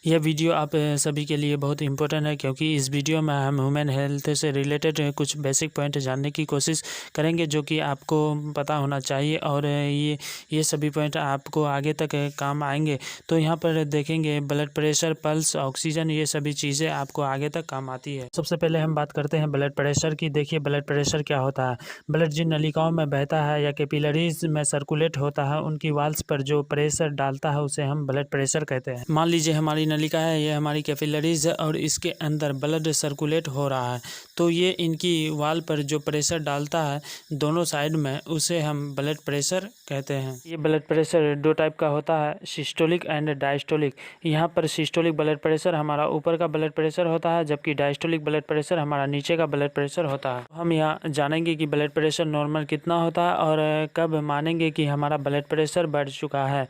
यह वीडियो आप सभी के लिए बहुत इम्पोर्टेंट है, क्योंकि इस वीडियो में हम ह्यूमन हेल्थ से रिलेटेड कुछ बेसिक पॉइंट जानने की कोशिश करेंगे, जो कि आपको पता होना चाहिए और ये सभी पॉइंट आपको आगे तक काम आएंगे। तो यहाँ पर देखेंगे ब्लड प्रेशर, पल्स, ऑक्सीजन, ये सभी चीज़ें आपको आगे तक काम आती है। सबसे पहले हम बात करते हैं ब्लड प्रेशर की। देखिए, ब्लड प्रेशर क्या होता है। ब्लड जिन नलिकाओं में बहता है या कैपिलरीज में सर्कुलेट होता है, उनकी वाल्स पर जो प्रेशर डालता है उसे हम ब्लड प्रेशर कहते हैं। मान लीजिए हमारी नलिका है, ये हमारी कैपिलरीज है और इसके अंदर ब्लड सर्कुलेट हो रहा है, तो ये इनकी वाल पर जो प्रेशर डालता है दोनों साइड में, उसे हम ब्लड प्रेशर कहते हैं। ये ब्लड प्रेशर दो टाइप का होता है, सिस्टोलिक एंड डायस्टोलिक। यहाँ पर सिस्टोलिक ब्लड प्रेशर हमारा ऊपर का ब्लड प्रेशर होता है, जबकि डायस्टोलिक ब्लड प्रेशर हमारा नीचे का ब्लड प्रेशर होता है। हम यहाँ जानेंगे कि ब्लड प्रेशर नॉर्मल कितना होता है और कब मानेंगे कि हमारा ब्लड प्रेशर बढ़ चुका है।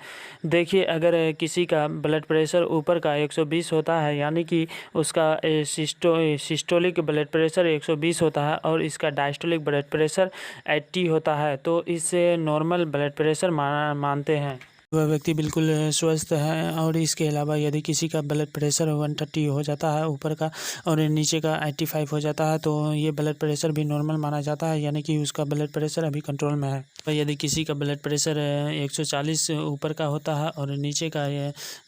देखिए, अगर किसी का ब्लड प्रेशर ऊपर का 120 होता है, यानी कि उसका सिस्टोलिक ब्लड प्रेशर 120 होता है और इसका डायस्टोलिक ब्लड प्रेशर 80 होता है, तो इसे नॉर्मल ब्लड प्रेशर मानते हैं। वह व्यक्ति बिल्कुल स्वस्थ है। और इसके अलावा यदि किसी का ब्लड प्रेशर 130 हो जाता है ऊपर का और नीचे का 85 हो जाता है, तो ये ब्लड प्रेशर भी नॉर्मल माना जाता है, यानी कि उसका ब्लड प्रेशर अभी कंट्रोल में है। तो यदि किसी का ब्लड प्रेशर 140 ऊपर का होता है और नीचे का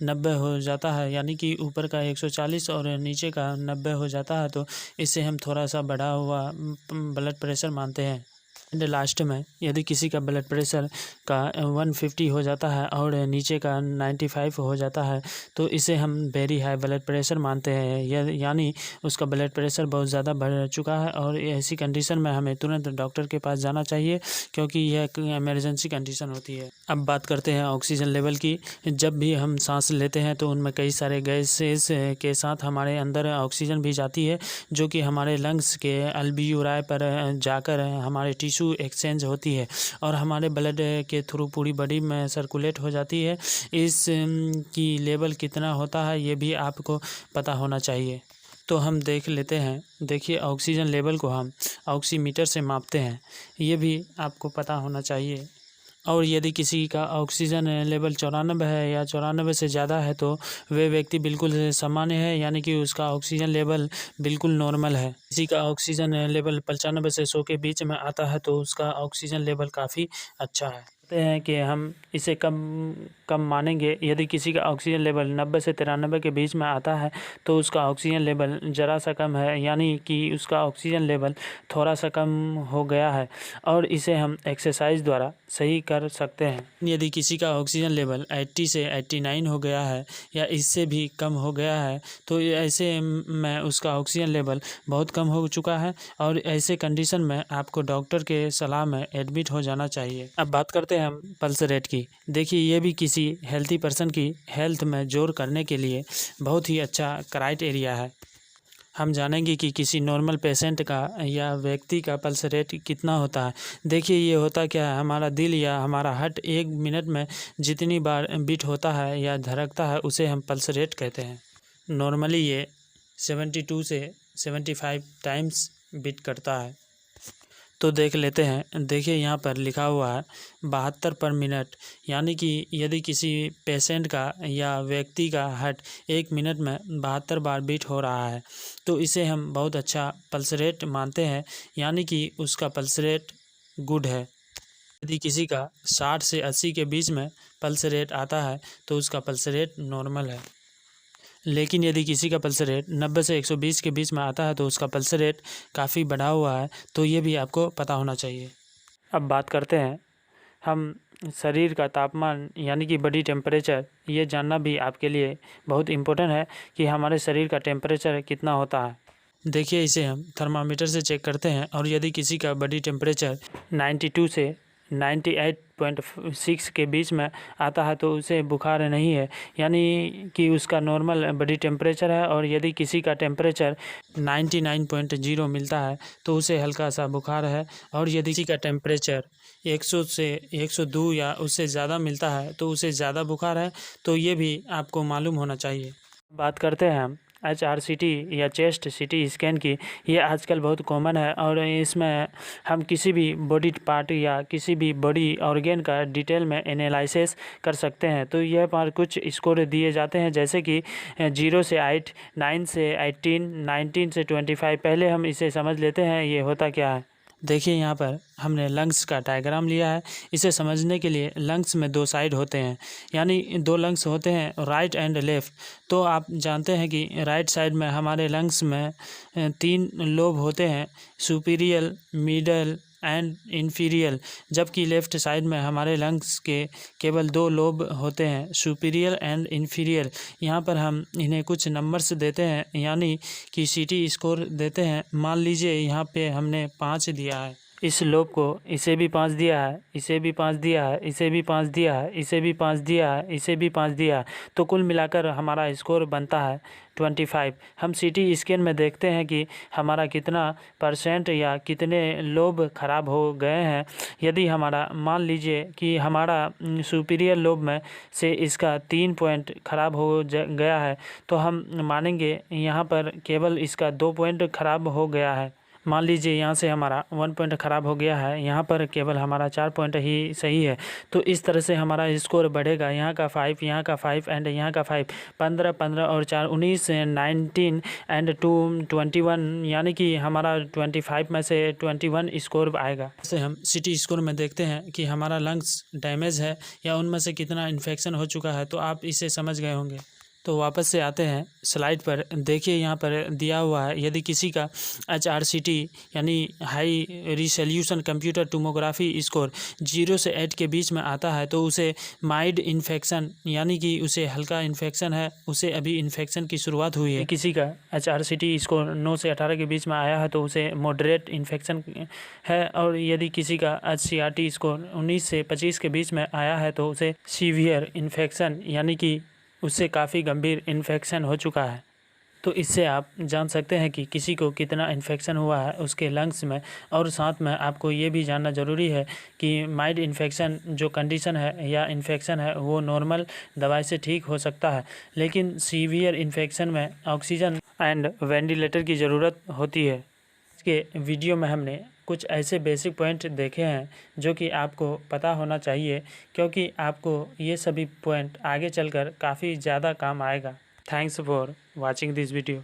90 हो जाता है, यानी कि ऊपर का 140 और नीचे का 90 हो जाता है, तो इसे हम थोड़ा सा बढ़ा हुआ ब्लड प्रेशर मानते हैं। एंड लास्ट में यदि किसी का ब्लड प्रेशर का 150 हो जाता है और नीचे का 95 हो जाता है, तो इसे हम वेरी हाई ब्लड प्रेशर मानते हैं, यानी उसका ब्लड प्रेशर बहुत ज़्यादा बढ़ चुका है और ऐसी कंडीशन में हमें तुरंत डॉक्टर के पास जाना चाहिए, क्योंकि यह एक इमरजेंसी कंडीशन होती है। अब बात करते हैं ऑक्सीजन लेवल की। जब भी हम सांस लेते हैं तो उनमें कई सारे गैसेस के साथ हमारे अंदर ऑक्सीजन भी जाती है, जो कि हमारे लंग्स के अल्वियोलाई पर जाकर हमारे टिश्यू एक्सचेंज होती है और हमारे ब्लड के थ्रू पूरी बॉडी में सर्कुलेट हो जाती है। इस की लेवल कितना होता है ये भी आपको पता होना चाहिए। तो हम देख लेते हैं। देखिए, ऑक्सीजन लेवल को हम ऑक्सीमीटर से मापते हैं, ये भी आपको पता होना चाहिए। और यदि किसी का ऑक्सीजन लेवल 94 है या 94 से ज़्यादा है, तो वे व्यक्ति बिल्कुल सामान्य है, यानी कि उसका ऑक्सीजन लेवल बिल्कुल नॉर्मल है। किसी का ऑक्सीजन लेवल 95 से 100 के बीच में आता है, तो उसका ऑक्सीजन लेवल काफ़ी अच्छा है। कहते हैं कि हम इसे कम कम मानेंगे। यदि किसी का ऑक्सीजन लेवल 90 से 93 के बीच में आता है, तो उसका ऑक्सीजन लेवल ज़रा सा कम है, यानी कि उसका ऑक्सीजन लेवल थोड़ा सा कम हो गया है और इसे हम एक्सरसाइज द्वारा सही कर सकते हैं। यदि किसी का ऑक्सीजन लेवल 80 से 89 हो गया है या इससे भी कम हो गया है, तो ऐसे में उसका ऑक्सीजन लेवल बहुत कम हो चुका है और ऐसे कंडीशन में आपको डॉक्टर के सलाह में एडमिट हो जाना चाहिए। अब बात करते हैं हम पल्स रेट की। देखिए, ये भी किसी हेल्थी पर्सन की हेल्थ में जोर करने के लिए बहुत ही अच्छा क्राइटेरिया है। हम जानेंगे कि किसी नॉर्मल पेशेंट का या व्यक्ति का पल्स रेट कितना होता है। देखिए, ये होता क्या है, हमारा दिल या हमारा हार्ट 1 मिनट में जितनी बार बीट होता है या धड़कता है, उसे हम पल्स रेट कहते हैं। नॉर्मली ये 72 से 75 टाइम्स बीट करता है। तो देख लेते हैं। देखिए, यहाँ पर लिखा हुआ है 72 पर मिनट, यानी कि यदि किसी पेशेंट का या व्यक्ति का हार्ट 1 मिनट में 72 बार बीट हो रहा है, तो इसे हम बहुत अच्छा पल्स रेट मानते हैं, यानी कि उसका पल्स रेट गुड है। यदि किसी का 60 से 80 के बीच में पल्स रेट आता है, तो उसका पल्स रेट नॉर्मल है। लेकिन यदि किसी का पल्स रेट 90 से 120 के बीच में आता है, तो उसका पल्स रेट काफ़ी बढ़ा हुआ है, तो ये भी आपको पता होना चाहिए। अब बात करते हैं हम शरीर का तापमान, यानी कि बॉडी टेम्परेचर। ये जानना भी आपके लिए बहुत इम्पोर्टेंट है कि हमारे शरीर का टेम्परेचर कितना होता है। देखिए, इसे हम थर्मामीटर से चेक करते हैं और यदि किसी का बॉडी टेम्परेचर 92 से 98.6 के बीच में आता है, तो उसे बुखार नहीं है, यानी कि उसका नॉर्मल बॉडी टेम्परेचर है। और यदि किसी का टेम्परेचर 99.0 मिलता है, तो उसे हल्का सा बुखार है। और यदि किसी का टेम्परेचर 100 से 102 या उससे ज़्यादा मिलता है, तो उसे ज़्यादा बुखार है। तो ये भी आपको मालूम होना चाहिए। बात करते हैं हम HRCT या चेस्ट CT स्कैन की, ये आजकल बहुत कॉमन है और इसमें हम किसी भी बॉडी पार्ट या किसी भी बॉडी ऑर्गेन का डिटेल में एनालिसिस कर सकते हैं। तो यह पर कुछ स्कोर दिए जाते हैं, जैसे कि 0 से 8, 9 से 18, 19 से 25। पहले हम इसे समझ लेते हैं ये होता क्या है। देखिए यहाँ पर हमने लंग्स का डायग्राम लिया है। इसे समझने के लिए लंग्स में 2 साइड होते हैं, यानी 2 लंग्स होते हैं, राइट एंड लेफ़्ट। तो आप जानते हैं कि राइट साइड में हमारे लंग्स में 3 लोब होते हैं, सुपीरियर, मिडल एंड इन्फीरियर, जबकि लेफ़्ट साइड में हमारे लंग्स के केवल 2 लोब होते हैं, सुपीरियर एंड इन्फीरियर। यहाँ पर हम इन्हें कुछ नंबर्स देते हैं, यानी कि CT स्कोर देते हैं। मान लीजिए यहाँ पे हमने 5 दिया है इस लोब को, इसे भी 5 दिया है, इसे भी 5 दिया है, इसे भी 5 दिया है, इसे भी 5 दिया है, इसे भी 5 दिया है। तो कुल मिलाकर हमारा स्कोर बनता है 25। हम CT स्कैन में देखते हैं कि हमारा कितना % या कितने लोब खराब हो गए हैं। यदि हमारा मान लीजिए कि हमारा सुपीरियर लोब में से इसका 3 पॉइंट खराब हो गया है, तो हम मानेंगे यहाँ पर केवल इसका 2 पॉइंट खराब हो गया है। मान लीजिए यहाँ से हमारा 1 पॉइंट ख़राब हो गया है, यहाँ पर केवल हमारा 4 पॉइंट ही सही है। तो इस तरह से हमारा स्कोर बढ़ेगा, यहाँ का 5, यहाँ का 5 एंड यहाँ का 5, 15, 15 और 4, 19, 19 एंड 2, 21, यानी कि हमारा 25 में से 21 स्कोर आएगा। जैसे हम CT स्कोर में देखते हैं कि हमारा लंग्स डैमेज है या उनमें से कितना इन्फेक्शन हो चुका है, तो आप इसे समझ गए होंगे। तो वापस से आते हैं स्लाइड पर। देखिए यहाँ पर दिया हुआ है, यदि किसी का HRCT यानी high resolution computer tomography score 0 से 8 के बीच में आता है, तो उसे माइल्ड इन्फेक्शन, यानी कि उसे हल्का इन्फेक्शन है, उसे अभी इन्फेक्शन की शुरुआत हुई है। किसी का HRCT स्कोर 9 से 18 के बीच में आया है, तो उसे मॉडरेट इन्फेक्शन है, और यदि किसी का HCRT स्कोर 19 से 25 के बीच में आया है, तो उसे सीवियर इन्फेक्शन, यानी कि उससे काफ़ी गंभीर इन्फेक्शन हो चुका है। तो इससे आप जान सकते हैं कि किसी को कितना इन्फेक्शन हुआ है उसके लंग्स में। और साथ में आपको ये भी जानना ज़रूरी है कि माइल्ड इन्फेक्शन जो कंडीशन है या इन्फेक्शन है वो नॉर्मल दवाई से ठीक हो सकता है, लेकिन सीवियर इन्फेक्शन में ऑक्सीजन एंड वेंटिलेटर की ज़रूरत होती है। इसके वीडियो में हमने कुछ ऐसे बेसिक पॉइंट देखे हैं जो कि आपको पता होना चाहिए, क्योंकि आपको ये सभी पॉइंट आगे चलकर काफ़ी ज़्यादा काम आएगा। Thanks for watching this video.